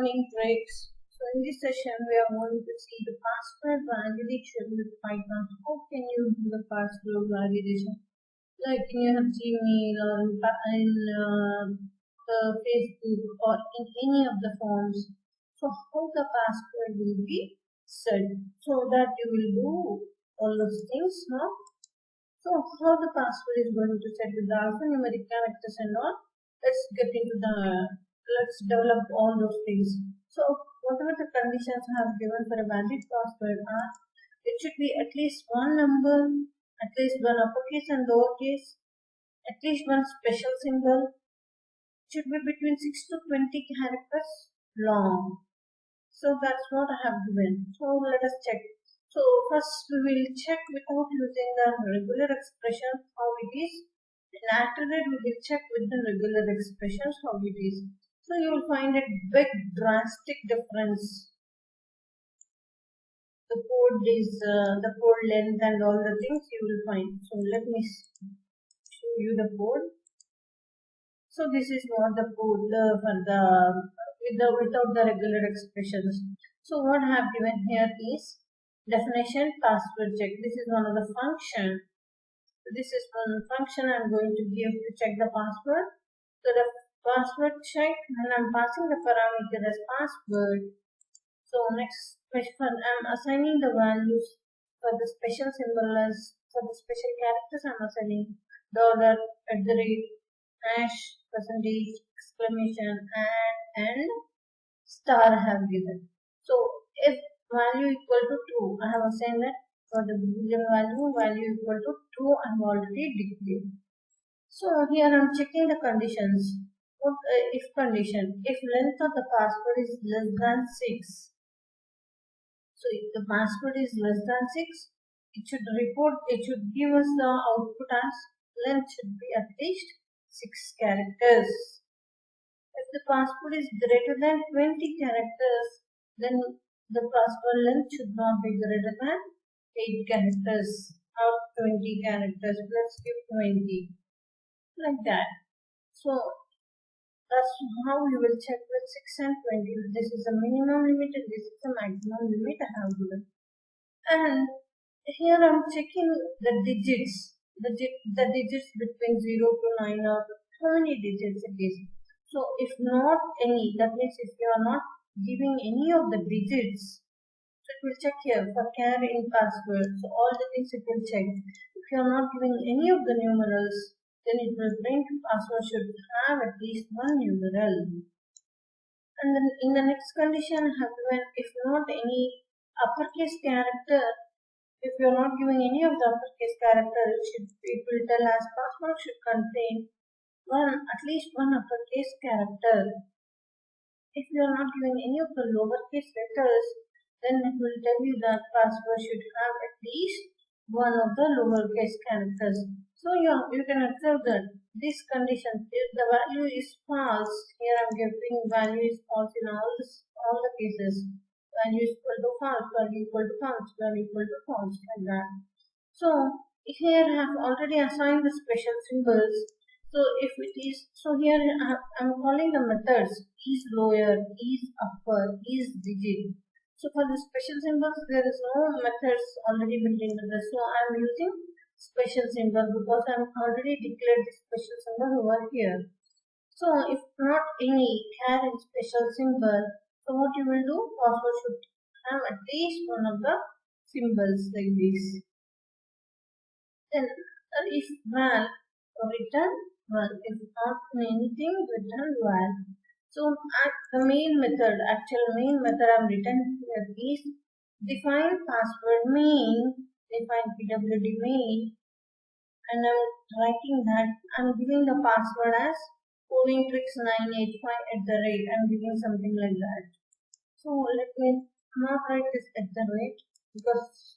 coding tricks. So in this session we are going to see the password validation with Python. How can you do the password validation? Like in your Gmail or Facebook or in any of the forms. So how the password will be set so that you will do all those things now. So how the password is going to set with the alphanumeric characters and all. Let's develop all those things. So whatever the conditions I have given for a valid password are, it should be at least one number, at least one uppercase and lowercase, at least one special symbol, it should be between 6 to 20 characters long. So that's what I have given. So let us check. So first we will check without using the regular expression how it is. And after that we will check with the regular expressions how it is. So you will find a big drastic difference. The code length and all the things you will find. So let me show you the code. So this is what the code without the regular expressions. So what I have given here is definition password check. This is one of the function. This is one function I'm going to give to check the password. So the password check, and I'm passing the parameter as password. So next question, I'm assigning the values for the special symbol as for the special characters. I'm assigning dollar, hash, percentage, exclamation, and star I have given. So if value equal to 2, I have assigned that for the boolean value equal to 2 I have already declared. So here I am checking the conditions. What if condition? If length of the password is less than 6. So if the password is less than 6, it should give us the output as length should be at least 6 characters. If the password is greater than 20 characters, then the password length should not be greater than 8 characters or 20 characters. Let's give 20. Like that. So that's how you will check with 6 and 20. This is the minimum limit and this is the maximum limit I have given. And here I'm checking the digits. The digits between 0 to 9 or how many digits it is. So if not any, that means if you are not giving any of the digits, so it will check here for char in password. So all the things it will check. If you are not giving any of the numerals, then it will print password should have at least one numeral. And then in the next condition I have given if not any uppercase character, if you are not giving any of the uppercase character, it will tell as password should contain at least one uppercase character. If you are not giving any of the lowercase letters, then it will tell you that password should have at least one of the lowercase characters. So you can observe that this condition, if the value is false, here I am giving value is false in all the cases. Value is equal to false, value equal to false, value equal to false, like that. So here I have already assigned the special symbols. So if it is, so here I am calling the methods is lower, is upper, is digit. So for the special symbols, there is no methods already built into this. So I am using special symbol because I am already declared the special symbol over here. So if not any char in special symbol, so what you will do? Password should have at least one of the symbols like this. Then if val, return val. If not anything, return val. So the main method, actual main method I have written here is define password main, define pwd main, and I'm writing that I'm giving the password as codingtricks985 at the rate. I'm giving something like that. So let me not write this at the rate because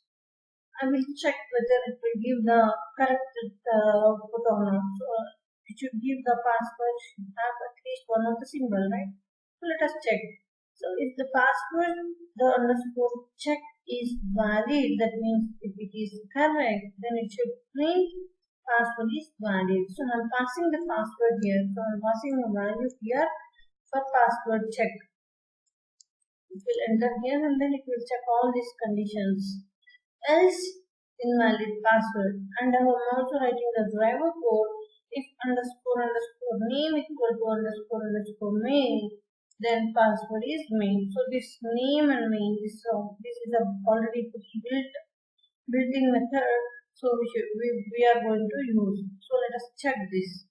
I will check whether it will give the correct output or not. So it should give the password should have at least one of the symbol, right? So let us check. So if the password, the underscore check is valid, that means if it is correct, then it should print password is valid. So I'm passing the password here. So I'm passing the value here for password check. It will enter here and then it will check all these conditions. Else invalid password. And I am also writing the driver code. If underscore underscore name equal to underscore underscore main, then password is main. So this name and main, this is a already built-in method. So we are going to use. So let us check this.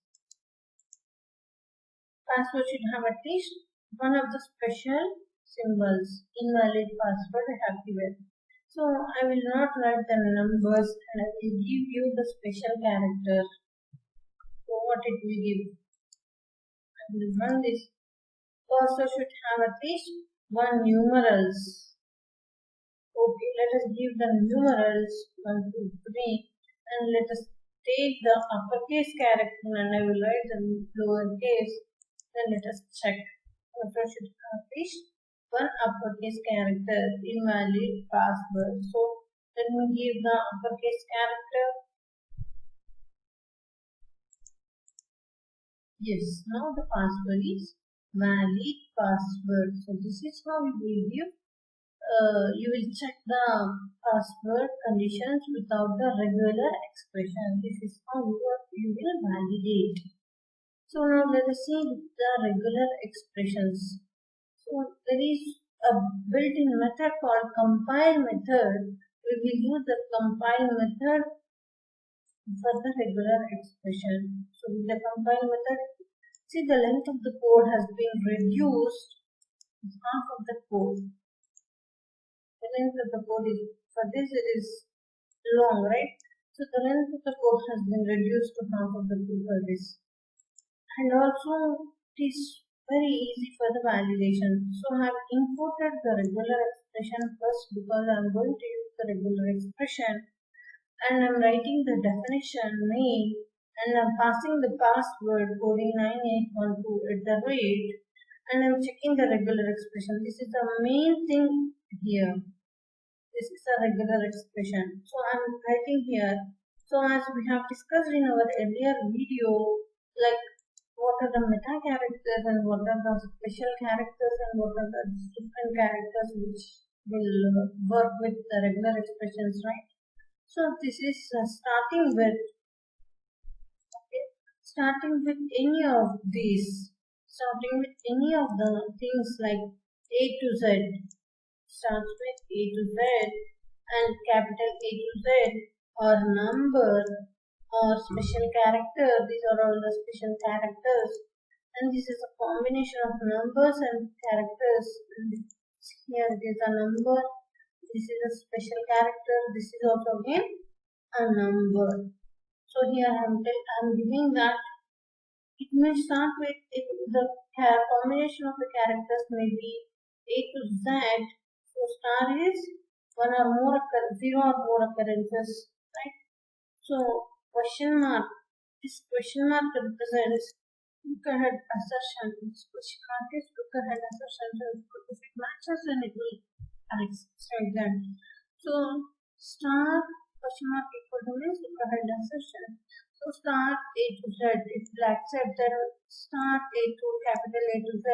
Password should have at least one of the special symbols. Invalid password I have given. So I will not write the numbers and I will give you the special character. So what it will give? I will run this. Also should have at least one numerals. Okay, let us give the numerals 1, 2, 3 and let us take the uppercase character and I will write the lowercase. Then let us check. Also should have at least one uppercase character, invalid password. So let me give the uppercase character. Yes, now the password is valid password. So this is how you will give. You will check the password conditions without the regular expression. This is how you will validate. So now let us see the regular expressions. So there is a built-in method called compile method. We will use the compile method for the regular expression. So with the compile method, see the length of the code has been reduced to half of the code. The length of the code is, for this it is long, right? So the length of the code has been reduced to half of the code for this. And also it is very easy for the validation. So I have imported the regular expression first because I am going to use the regular expression and I am writing the definition name and I am passing the password coding 9812 at the rate and I am checking the regular expression. This is the main thing here. This is a regular expression. So I am writing here. So as we have discussed in our earlier video, like what are the meta characters and what are the special characters and what are the different characters which will work with the regular expressions, right? So this is starting with any of these, starting with any of the things like A to Z, starts with A to Z and capital A to Z or number or special character. These are all the special characters and this is a combination of numbers and characters. Here it is a number, this is a special character, this is also again a number. So here I am giving that it may start with the combination of the characters may be A to Z. So star is one or more zero or more occurrences, right? So question mark. This question mark represents look ahead assertion. This question mark is look ahead assertion. So if it matches, then it will accept that. So star question mark equal to means look ahead assertion. So star A to Z. It will accept that star A to capital A to Z.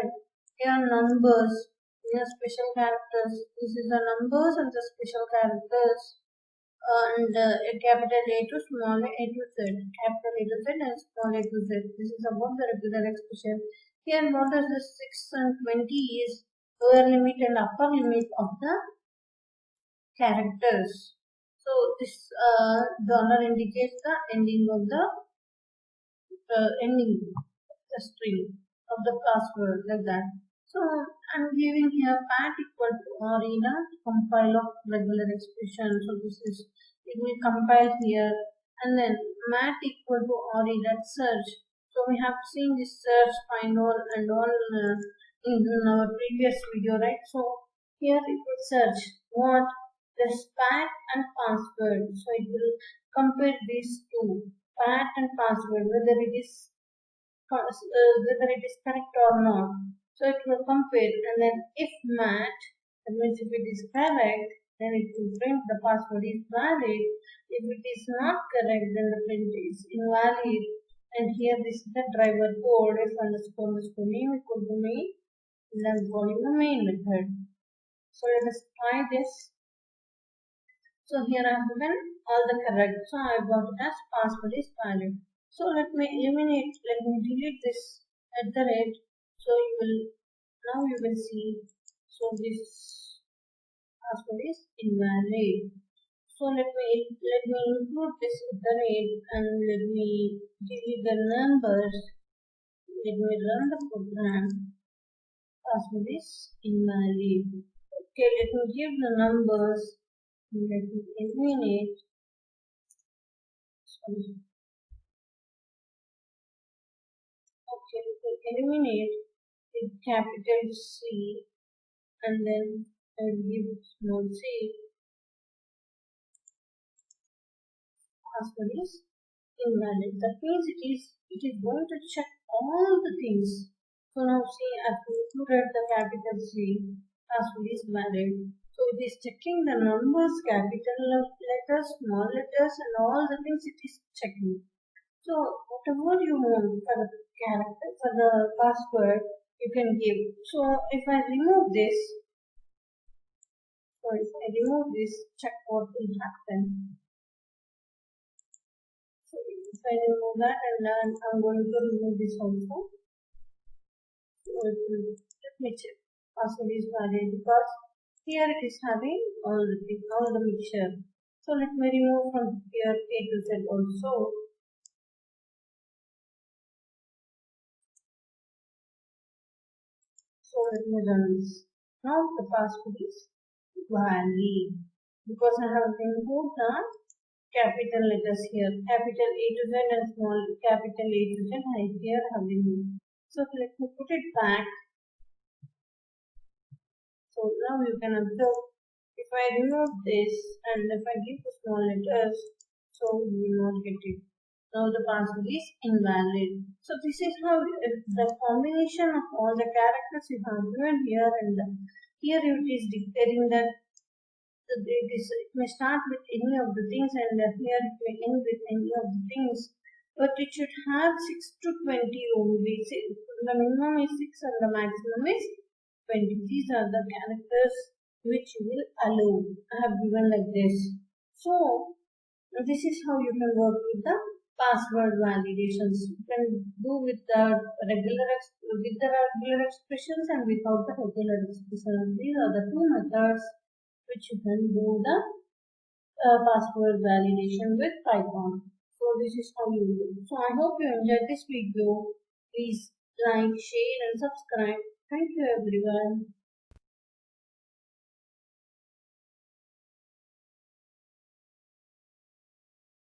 Here are numbers. Here are special characters. This is the numbers and the special characters. And a capital A to small a to Z, capital A to Z and small a to Z. This is about the regular expression. Here what is the 6 and 20 is lower limit and upper limit of the characters. So this dollar indicates the ending of the string of the password like that. So I'm giving here pat equal to or in a compile of regular expression. So this is it will compile here and then mat equal to or in that search. So we have seen this search, find all and all in our previous video, right? So here it will search what this pat and password. So it will compare these two, pat and password, whether it is correct or not. So it will compare and then if match, that means if it is correct, then it will print the password is valid. If it is not correct, then the print is invalid. And here this is the driver code if underscore name equal to main, and I'm calling the main method. So let us try this. So here I have given all the correct. So I got it as password is valid. So let me eliminate, let me delete this at the rate. So now you will see, so this password is invalid. So let me include this at the rate and let me delete the numbers. Let me run the program. Password is invalid. Okay, let me give the numbers. Let me eliminate. Sorry. Okay, eliminate with capital C and then I will give small c. Password is invalid. That means it is going to check all the things. So now see, I've included the capital C. Password is valid. So it is checking the numbers, capital letters, small letters, and all the things it is checking. So whatever you want for the character, for the password, you can give. So if I remove this, check what will happen. So if I remove that and then I'm going to remove this also. So let me check. Password is valid because here it is having all the mixture. So let me remove from here A to Z also. So let me run this. Now the password is valid because I have removed the capital letters here. Capital A to Z and small capital A to Z I here have removed. So let me put it back. So now you can observe if I remove this and if I give the small letters, so you will not get it. Now the password is invalid. So this is how the combination of all the characters you have given here and here it is dictating that it may start with any of the things and here it may end with any of the things. But it should have 6 to 20 only. The minimum is 6 and the maximum is 20. These are the characters which will allow. I have given like this. So this is how you can work with the password validations. You can do with the regular expressions and without the regular expressions. These are the two methods which you can do the password validation with Python. So this is how you do. So I hope you enjoyed this video. Please like, share and subscribe. Thank you everyone.